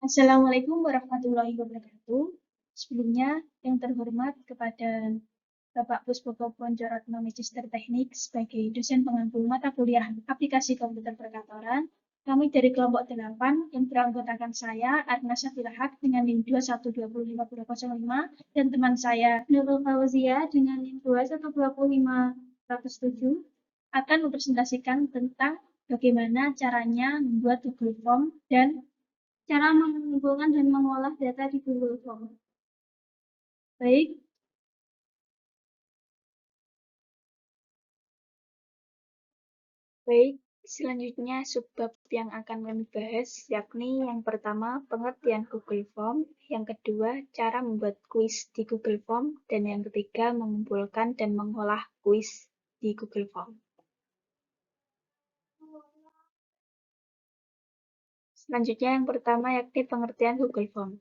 Assalamualaikum warahmatullahi wabarakatuh. Sebelumnya, yang terhormat kepada Bapak Puspoko Poncorotno Magister Teknik sebagai dosen pengampu mata kuliah aplikasi komputer perkantoran, kami dari kelompok 8 yang beranggotakan saya, Arna Safilahak dengan NIM 2125205 dan teman saya, Nurul Fauzia dengan NIM 2125107 akan mempresentasikan tentang bagaimana caranya membuat Google Form dan cara mengumpulkan dan mengolah data di Google Form. Baik, selanjutnya subbab yang akan kami bahas yakni yang pertama pengertian Google Form, yang kedua cara membuat kuis di Google Form, dan yang ketiga mengumpulkan dan mengolah kuis di Google Form. Selanjutnya yang pertama yakni pengertian Google Form.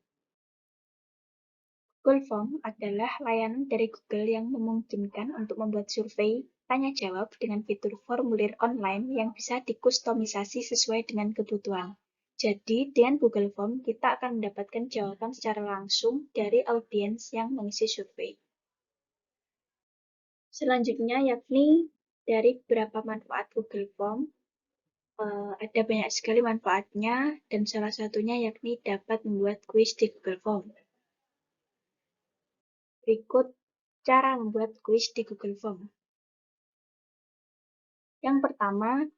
Google Form adalah layanan dari Google yang memungkinkan untuk membuat survei tanya jawab dengan fitur formulir online yang bisa dikustomisasi sesuai dengan kebutuhan. Jadi, dengan Google Form, kita akan mendapatkan jawaban secara langsung dari audiens yang mengisi survei. Selanjutnya, yakni dari beberapa manfaat Google Form. Ada banyak sekali manfaatnya, dan salah satunya yakni dapat membuat kuis di Google Form. Berikut cara membuat kuis di Google Form. Yang pertama,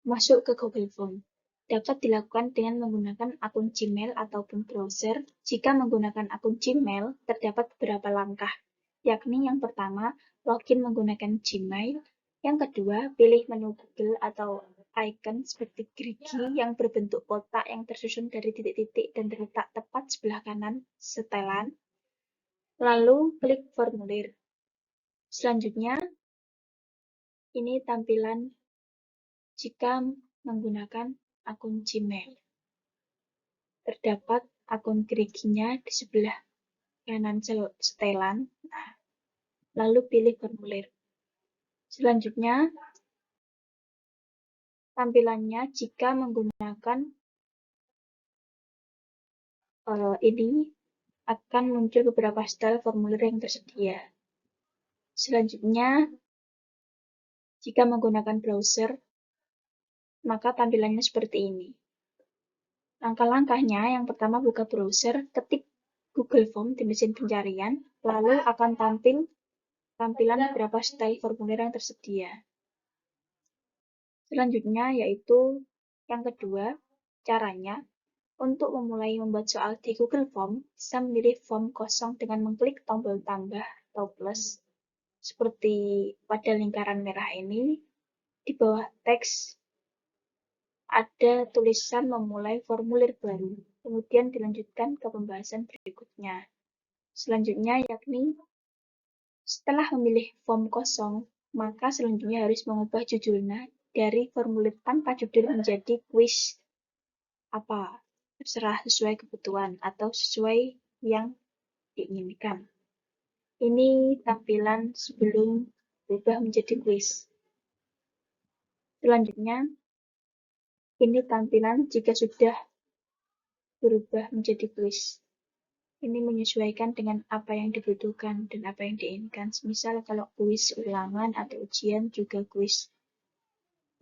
masuk ke Google Form. Dapat dilakukan dengan menggunakan akun Gmail ataupun browser. Jika menggunakan akun Gmail, terdapat beberapa langkah, yakni yang pertama, login menggunakan Gmail. Yang kedua, pilih menu Google atau icon seperti gerigi yang berbentuk kotak yang tersusun dari titik-titik dan terletak tepat sebelah kanan setelan. Lalu, klik formulir. Selanjutnya, ini tampilan jika menggunakan akun Gmail. Terdapat akun geriginya di sebelah kanan setelan. Nah, lalu pilih formulir. Selanjutnya, tampilannya jika menggunakan ini akan muncul beberapa style formulir yang tersedia. Selanjutnya, jika menggunakan browser, maka tampilannya seperti ini. Langkah-langkahnya, yang pertama buka browser, ketik Google Form di mesin pencarian, lalu akan tampil tampilan beberapa style formulir yang tersedia. Selanjutnya yaitu yang kedua, caranya untuk memulai membuat soal di Google Form, bisa memilih form kosong dengan mengklik tombol tambah atau plus. Seperti pada lingkaran merah ini, di bawah teks ada tulisan memulai formulir baru, kemudian dilanjutkan ke pembahasan berikutnya. Selanjutnya yakni setelah memilih form kosong, maka selanjutnya harus mengubah judulnya dari formulir tanpa judul menjadi kuis apa, terserah sesuai kebutuhan atau sesuai yang diinginkan. Ini tampilan sebelum berubah menjadi kuis. Selanjutnya, ini tampilan jika sudah berubah menjadi kuis. Ini menyesuaikan dengan apa yang dibutuhkan dan apa yang diinginkan. Misal kalau kuis ulangan atau ujian juga kuis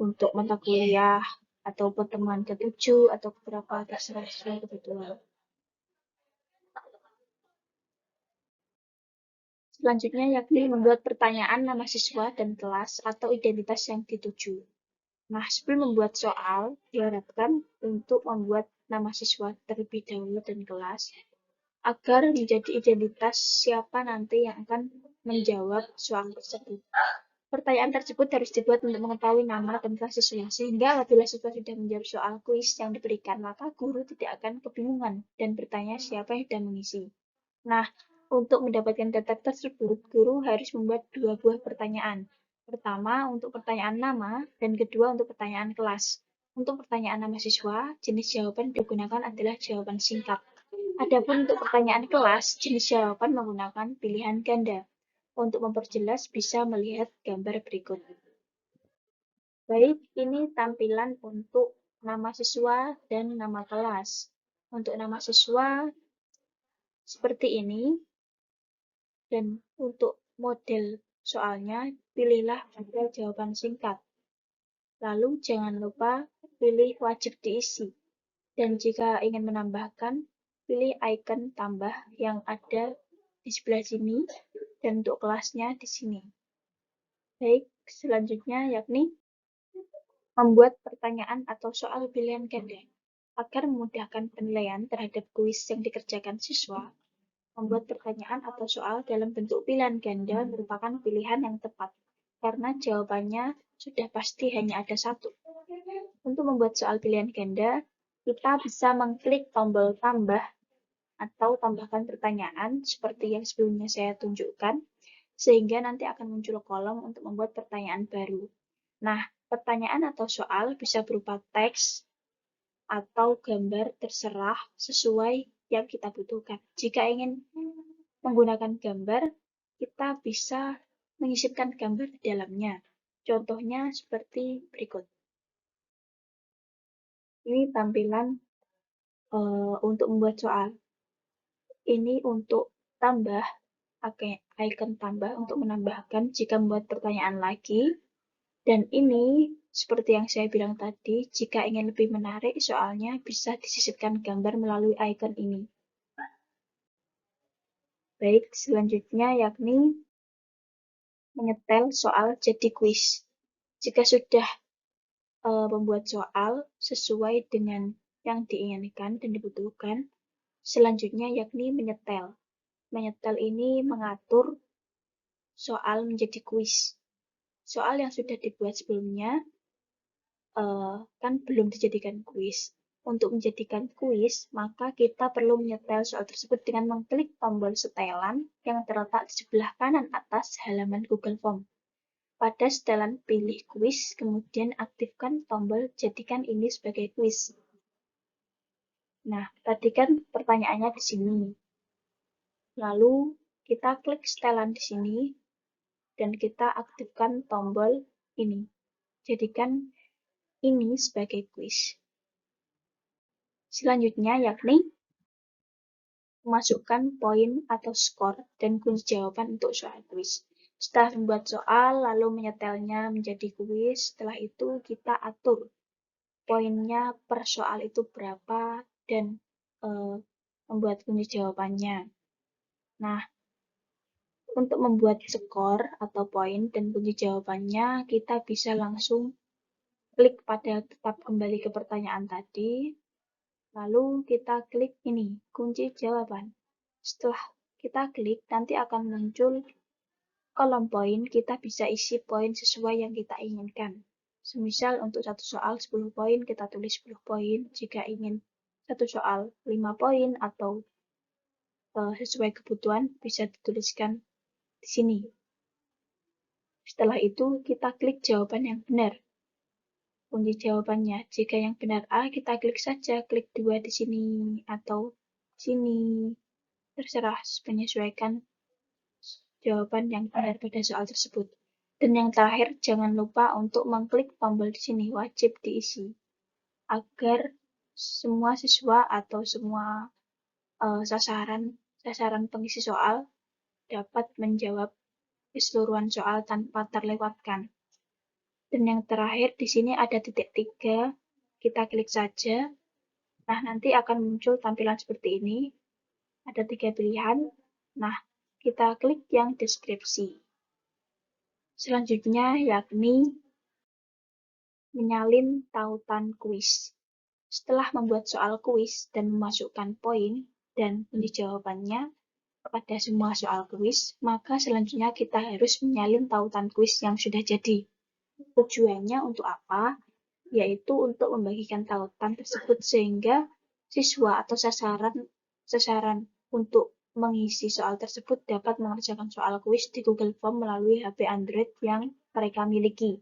untuk mata kuliah atau pertemuan ke-7 atau beberapa terserah sesuai kebutuhan. Selanjutnya yakni membuat pertanyaan nama siswa dan kelas atau identitas yang dituju. Nah, sebelum membuat soal, diharapkan untuk membuat nama siswa terlebih dahulu dan kelas, agar menjadi identitas siapa nanti yang akan menjawab soal tersebut. Pertanyaan tersebut harus dibuat untuk mengetahui nama dan kelas siswa, sehingga apabila siswa sudah menjawab soal kuis yang diberikan, maka guru tidak akan kebingungan dan bertanya siapa yang sudah mengisi. Nah, untuk mendapatkan data tersebut, guru harus membuat dua buah pertanyaan. Pertama, untuk pertanyaan nama, dan kedua, untuk pertanyaan kelas. Untuk pertanyaan nama siswa, jenis jawaban yang digunakan adalah jawaban singkat. Adapun untuk pertanyaan kelas, jenis jawaban menggunakan pilihan ganda. Untuk memperjelas, bisa melihat gambar berikut. Baik, ini tampilan untuk nama siswa dan nama kelas. Untuk nama siswa seperti ini, dan untuk model soalnya pilihlah model jawaban singkat. Lalu jangan lupa pilih wajib diisi. Dan jika ingin menambahkan, pilih icon tambah yang ada di sebelah sini dan untuk kelasnya di sini. Baik, selanjutnya yakni membuat pertanyaan atau soal pilihan ganda. Agar memudahkan penilaian terhadap kuis yang dikerjakan siswa, membuat pertanyaan atau soal dalam bentuk pilihan ganda merupakan pilihan yang tepat, karena jawabannya sudah pasti hanya ada satu. Untuk membuat soal pilihan ganda, kita bisa mengklik tombol tambah atau tambahkan pertanyaan seperti yang sebelumnya saya tunjukkan, sehingga nanti akan muncul kolom untuk membuat pertanyaan baru. Nah, pertanyaan atau soal bisa berupa teks atau gambar terserah sesuai yang kita butuhkan. Jika ingin menggunakan gambar, kita bisa mengisipkan gambar di dalamnya. Contohnya seperti berikut. Ini tampilan untuk membuat soal. Ini untuk tambah, pakai icon tambah untuk menambahkan jika membuat pertanyaan lagi. Dan ini, seperti yang saya bilang tadi, jika ingin lebih menarik soalnya bisa disisipkan gambar melalui icon ini. Baik, selanjutnya yakni menyetel soal jadi kuis. Jika sudah membuat soal sesuai dengan yang diinginkan dan dibutuhkan, selanjutnya yakni menyetel. Menyetel ini mengatur soal menjadi kuis. Soal yang sudah dibuat sebelumnya kan belum dijadikan kuis. Untuk menjadikan kuis, maka kita perlu menyetel soal tersebut dengan mengklik tombol setelan yang terletak di sebelah kanan atas halaman Google Form. Pada setelan pilih kuis, kemudian aktifkan tombol jadikan ini sebagai kuis. Nah, tadi kan pertanyaannya di sini. Lalu kita klik setelan di sini dan kita aktifkan tombol ini. Jadikan ini sebagai kuis. Selanjutnya yakni memasukkan poin atau skor dan kunci jawaban untuk soal kuis. Setelah membuat soal, lalu menyetelnya menjadi kuis, setelah itu kita atur poinnya per soal itu berapa dan membuat kunci jawabannya. Nah, untuk membuat skor atau poin dan kunci jawabannya, kita bisa langsung klik pada tetap kembali ke pertanyaan tadi, lalu kita klik ini, kunci jawaban. Setelah kita klik, nanti akan muncul kolom poin, kita bisa isi poin sesuai yang kita inginkan. Semisal untuk satu soal 10 poin, kita tulis 10 poin. Jika ingin satu soal 5 poin atau sesuai kebutuhan, bisa dituliskan di sini. Setelah itu, kita klik jawaban yang benar. Kunci jawabannya, jika yang benar A, kita klik saja, klik 2 di sini atau sini. Terserah menyesuaikan jawaban yang benar pada soal tersebut. Dan yang terakhir, jangan lupa untuk mengklik tombol di sini, wajib diisi. Agar semua siswa atau semua sasaran pengisi soal dapat menjawab keseluruhan soal tanpa terlewatkan. Dan yang terakhir, di sini ada titik 3, kita klik saja. Nah, nanti akan muncul tampilan seperti ini. Ada 3 pilihan. Nah, kita klik yang deskripsi. Selanjutnya yakni menyalin tautan kuis. Setelah membuat soal kuis dan memasukkan poin dan kunci jawabannya pada semua soal kuis, maka selanjutnya kita harus menyalin tautan kuis yang sudah jadi. Tujuannya untuk apa? Yaitu untuk membagikan tautan tersebut sehingga siswa atau sasaran untuk mengisi soal tersebut dapat mengerjakan soal kuis di Google Form melalui HP Android yang mereka miliki.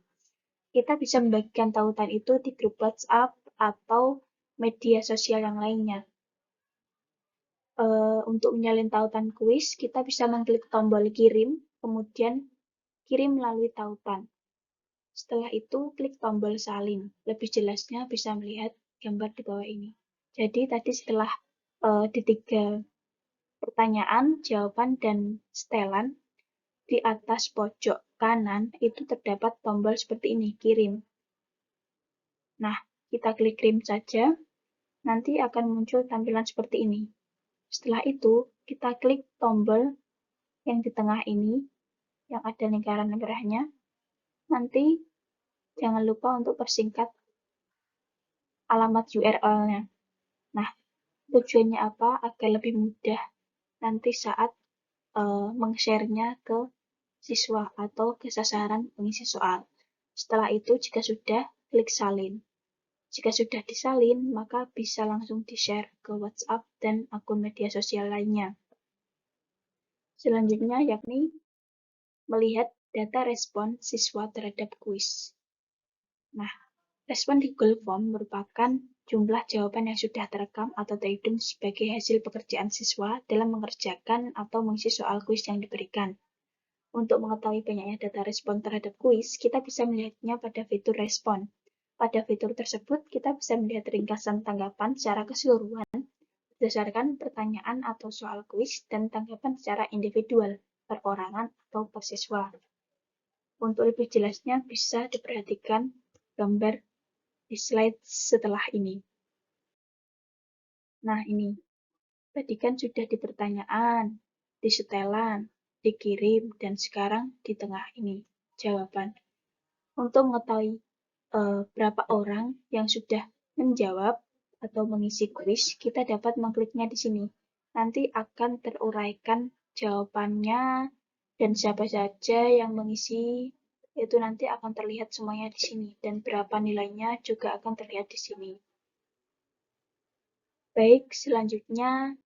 Kita bisa membagikan tautan itu di grup WhatsApp atau media sosial yang lainnya. Untuk menyalin tautan kuis, kita bisa mengklik tombol kirim, kemudian kirim melalui tautan. Setelah itu, klik tombol salin. Lebih jelasnya bisa melihat gambar di bawah ini. Jadi tadi setelah di 3 pertanyaan, jawaban, dan setelan, di atas pojok kanan itu terdapat tombol seperti ini, kirim. Nah, kita klik kirim saja, nanti akan muncul tampilan seperti ini. Setelah itu, kita klik tombol yang di tengah ini, yang ada lingkaran merahnya. Nanti jangan lupa untuk persingkat alamat URL-nya. Nah, tujuannya apa? Agar lebih mudah nanti saat meng-share-nya ke siswa atau ke sasaran pengisi soal. Setelah itu, jika sudah, klik salin. Jika sudah disalin, maka bisa langsung di-share ke WhatsApp dan akun media sosial lainnya. Selanjutnya yakni melihat data respon siswa terhadap kuis. Nah, respon di Google Form merupakan jumlah jawaban yang sudah terekam atau terhitung sebagai hasil pekerjaan siswa dalam mengerjakan atau mengisi soal kuis yang diberikan. Untuk mengetahui banyaknya data respon terhadap kuis, kita bisa melihatnya pada fitur respon. Pada fitur tersebut, kita bisa melihat ringkasan tanggapan secara keseluruhan berdasarkan pertanyaan atau soal kuis dan tanggapan secara individual, perorangan, atau per siswa. Untuk lebih jelasnya bisa diperhatikan gambar di slide setelah ini. Nah, ini. Tadi kan sudah di pertanyaan, di setelan, dikirim, dan sekarang di tengah ini, jawaban. Untuk mengetahui berapa orang yang sudah menjawab atau mengisi kuis, kita dapat mengkliknya di sini. Nanti akan teruraikan jawabannya dan siapa saja yang mengisi, itu nanti akan terlihat semuanya di sini, dan berapa nilainya juga akan terlihat di sini. Baik, selanjutnya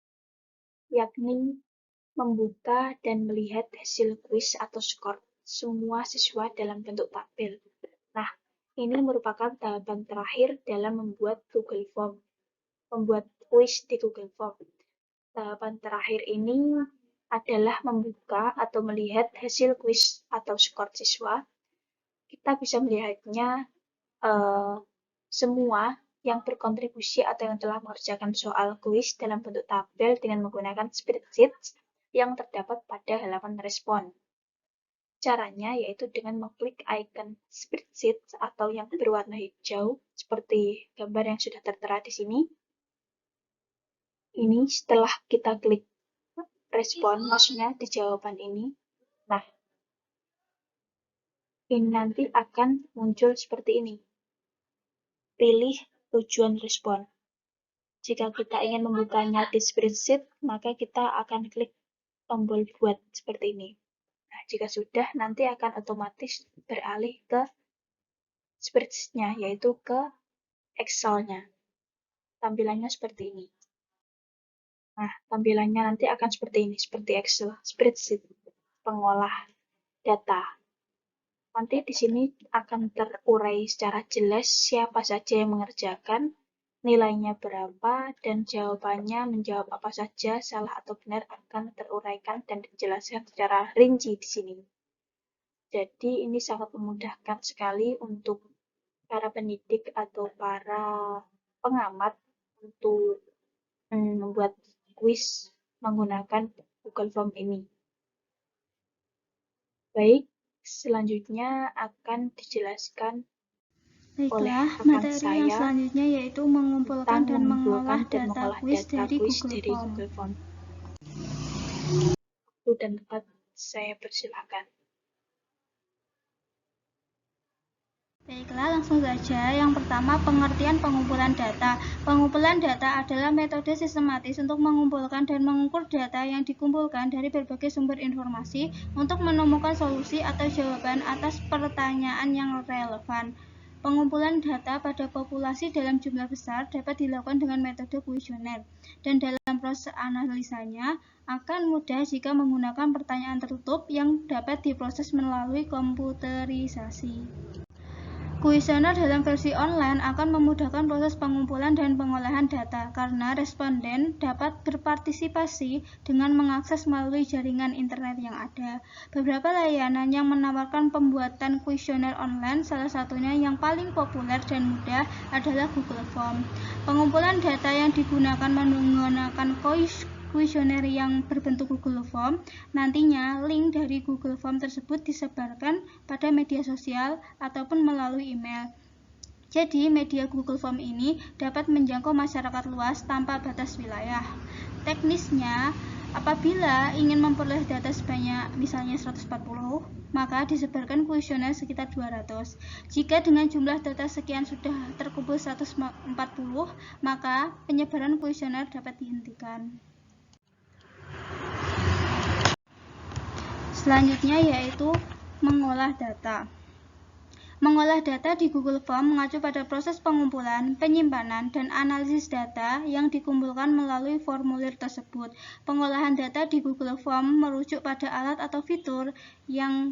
yakni membuka dan melihat hasil kuis atau skor semua siswa dalam bentuk tabel. Nah, ini merupakan tahapan terakhir dalam membuat Google Form, membuat kuis di Google Form. Tahapan terakhir ini adalah membuka atau melihat hasil kuis atau skor siswa. Kita bisa melihatnya semua yang berkontribusi atau yang telah mengerjakan soal kuis dalam bentuk tabel dengan menggunakan spreadsheet yang terdapat pada halaman respon. Caranya yaitu dengan mengklik icon spreadsheet atau yang berwarna hijau seperti gambar yang sudah tertera di sini. Ini setelah kita klik respon, maksudnya di jawaban ini. Nah, ini nanti akan muncul seperti ini. Pilih tujuan respon. Jika kita ingin membukanya di spreadsheet, maka kita akan klik tombol buat seperti ini. Nah, jika sudah, nanti akan otomatis beralih ke spreadsheet-nya, yaitu ke Excel-nya. Tampilannya seperti ini. Nah, tampilannya nanti akan seperti ini, seperti Excel, spreadsheet, pengolah data. Nanti di sini akan terurai secara jelas siapa saja yang mengerjakan, nilainya berapa, dan jawabannya menjawab apa saja, salah atau benar akan teruraikan dan dijelaskan secara rinci di sini. Jadi ini sangat memudahkan sekali untuk para pendidik atau para pengamat untuk membuat kuis menggunakan Google Form ini. Baik, selanjutnya akan dijelaskan oleh rekan materi saya yang selanjutnya yaitu mengumpulkan dan mengolah data kuis dari Google Form. Waktu dan tempat saya persilakan. Baiklah, langsung saja. Yang pertama, pengertian pengumpulan data. Pengumpulan data adalah metode sistematis untuk mengumpulkan dan mengukur data yang dikumpulkan dari berbagai sumber informasi untuk menemukan solusi atau jawaban atas pertanyaan yang relevan. Pengumpulan data pada populasi dalam jumlah besar dapat dilakukan dengan metode kuesioner, dan dalam proses analisanya akan mudah jika menggunakan pertanyaan tertutup yang dapat diproses melalui komputerisasi. Kuesioner dalam versi online akan memudahkan proses pengumpulan dan pengolahan data karena responden dapat berpartisipasi dengan mengakses melalui jaringan internet yang ada. Beberapa layanan yang menawarkan pembuatan kuesioner online, salah satunya yang paling populer dan mudah adalah Google Form. Pengumpulan data yang digunakan menggunakan kuesioner yang berbentuk Google Form, nantinya link dari Google Form tersebut disebarkan pada media sosial ataupun melalui email. Jadi, media Google Form ini dapat menjangkau masyarakat luas tanpa batas wilayah. Teknisnya, apabila ingin memperoleh data sebanyak misalnya 140, maka disebarkan kuesioner sekitar 200. Jika dengan jumlah data sekian sudah terkumpul 140, maka penyebaran kuesioner dapat dihentikan. Selanjutnya yaitu mengolah data. Mengolah data di Google Form mengacu pada proses pengumpulan, penyimpanan, dan analisis data yang dikumpulkan melalui formulir tersebut. Pengolahan data di Google Form merujuk pada alat atau fitur yang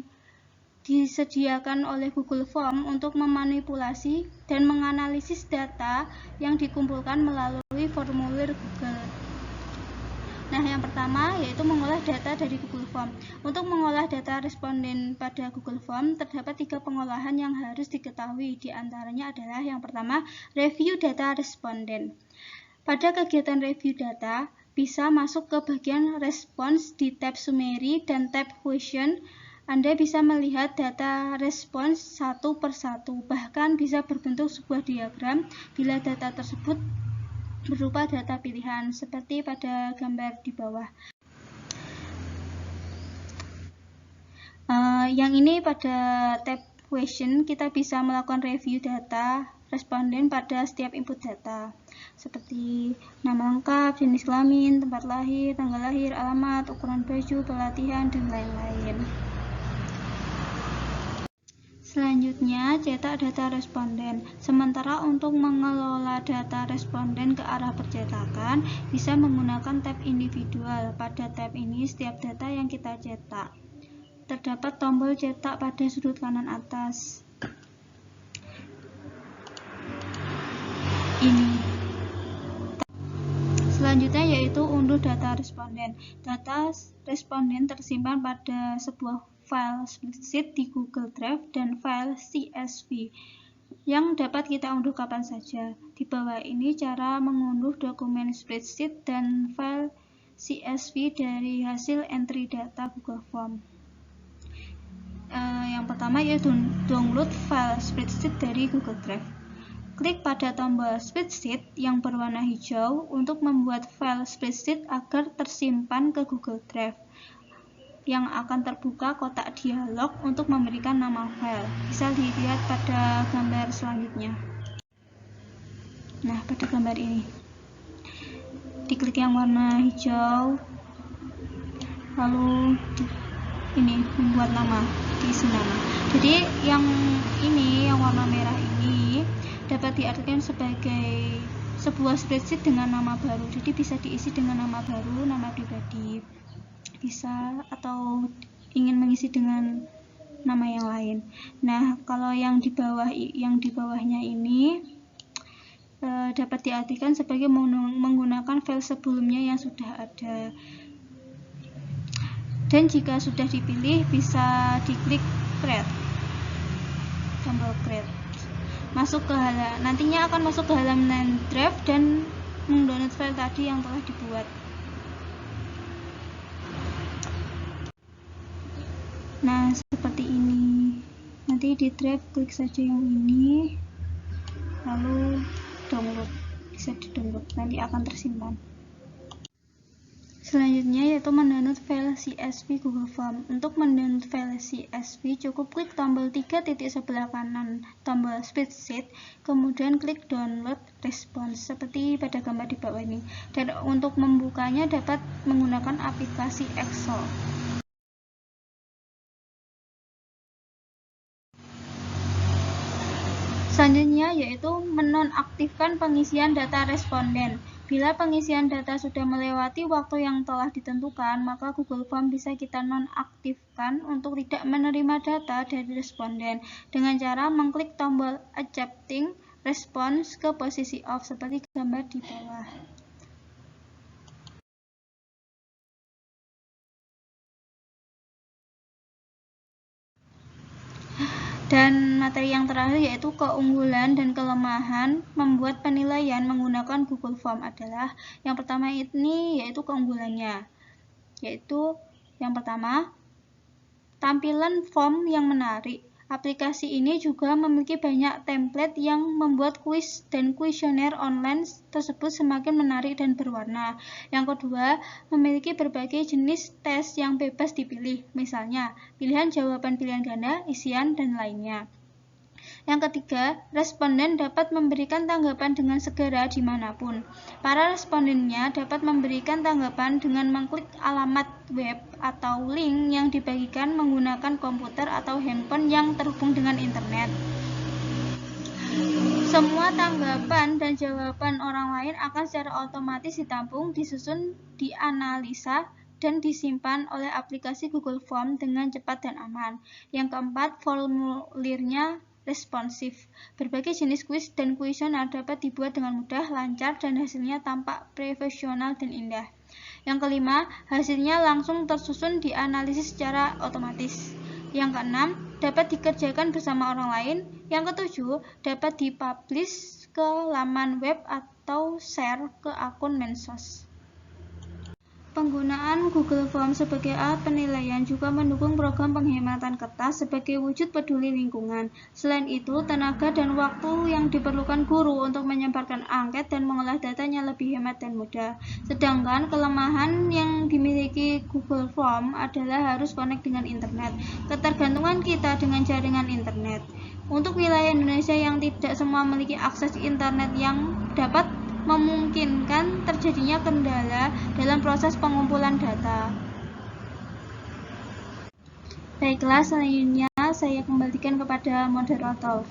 disediakan oleh Google Form untuk memanipulasi dan menganalisis data yang dikumpulkan melalui formulir Google. Nah, yang pertama yaitu mengolah data dari Google Form. Untuk mengolah data responden pada Google Form, terdapat 3 pengolahan yang harus diketahui. Di antaranya adalah yang pertama, review data responden. Pada kegiatan review data, bisa masuk ke bagian response di tab summary dan tab question. Anda bisa melihat data respons satu per satu, bahkan bisa berbentuk sebuah diagram bila data tersebut berupa data pilihan seperti pada gambar di bawah. Yang ini pada tab question kita bisa melakukan review data responden pada setiap input data seperti nama lengkap, jenis kelamin, tempat lahir, tanggal lahir, alamat, ukuran baju, pelatihan, dan lain-lain. Selanjutnya, cetak data responden. Sementara untuk mengelola data responden ke arah percetakan, bisa menggunakan tab individual. Pada tab ini, setiap data yang kita cetak, terdapat tombol cetak pada sudut kanan atas. Ini. Selanjutnya yaitu unduh data responden. Data responden tersimpan pada sebuah file spreadsheet di Google Drive dan file CSV yang dapat kita unduh kapan saja. Di bawah ini cara mengunduh dokumen spreadsheet dan file CSV dari hasil entry data Google Form. Yang pertama yaitu download file spreadsheet dari Google Drive. Klik pada tombol spreadsheet yang berwarna hijau untuk membuat file spreadsheet agar tersimpan ke Google Drive. Yang akan terbuka kotak dialog untuk memberikan nama file. Bisa dilihat pada gambar selanjutnya. Nah, pada gambar ini. Diklik yang warna hijau, lalu ini membuat nama, diisi nama. Jadi yang ini, yang warna merah ini dapat diartikan sebagai sebuah spreadsheet dengan nama baru. Jadi bisa diisi dengan nama baru, nama pribadi. Bisa atau ingin mengisi dengan nama yang lain. Nah, kalau yang di bawahnya ini dapat diartikan sebagai menggunakan file sebelumnya yang sudah ada. Dan jika sudah dipilih, bisa diklik create, tombol create. Masuk ke nantinya akan masuk ke halaman Drive dan mendownload file tadi yang telah dibuat. Nah, seperti ini. Nanti di Drive klik saja yang ini, lalu download, bisa di-download, nanti akan tersimpan. Selanjutnya yaitu mendownload file CSV Google Form. Untuk mendownload file CSV, cukup klik tombol 3 titik sebelah kanan tombol spreadsheet, kemudian klik download response seperti pada gambar di bawah ini. Dan untuk membukanya dapat menggunakan aplikasi Excel. Selanjutnya yaitu menonaktifkan pengisian data responden. Bila pengisian data sudah melewati waktu yang telah ditentukan, maka Google Form bisa kita nonaktifkan untuk tidak menerima data dari responden dengan cara mengklik tombol Accepting Response ke posisi off seperti gambar di bawah. Dan materi yang terakhir yaitu keunggulan dan kelemahan membuat penilaian menggunakan Google Form adalah yang pertama ini yaitu keunggulannya, yaitu yang pertama tampilan form yang menarik. Aplikasi ini juga memiliki banyak template yang membuat kuis dan kuesioner online tersebut semakin menarik dan berwarna. Yang kedua, memiliki berbagai jenis tes yang bebas dipilih, misalnya pilihan jawaban pilihan ganda, isian, dan lainnya. Yang ketiga, responden dapat memberikan tanggapan dengan segera dimanapun. Para respondennya dapat memberikan tanggapan dengan mengklik alamat web atau link yang dibagikan menggunakan komputer atau handphone yang terhubung dengan internet. Semua tanggapan dan jawaban orang lain akan secara otomatis ditampung, disusun, dianalisa, dan disimpan oleh aplikasi Google Form dengan cepat dan aman. Yang keempat, formulirnya responsif. Berbagai jenis kuis dan kuesioner dapat dibuat dengan mudah, lancar, dan hasilnya tampak profesional dan indah. Yang kelima, hasilnya langsung tersusun dianalisis secara otomatis. Yang keenam, dapat dikerjakan bersama orang lain. Yang ketujuh, dapat dipublish ke laman web atau share ke akun medsos. Penggunaan Google Form sebagai alat penilaian juga mendukung program penghematan kertas sebagai wujud peduli lingkungan. Selain itu, tenaga dan waktu yang diperlukan guru untuk menyebarkan angket dan mengolah datanya lebih hemat dan mudah. Sedangkan kelemahan yang dimiliki Google Form adalah harus connect dengan internet. Ketergantungan kita dengan jaringan internet. Untuk wilayah Indonesia yang tidak semua memiliki akses internet yang dapat memungkinkan terjadinya kendala dalam proses pengumpulan data. Baiklah, selanjutnya saya kembalikan kepada moderator.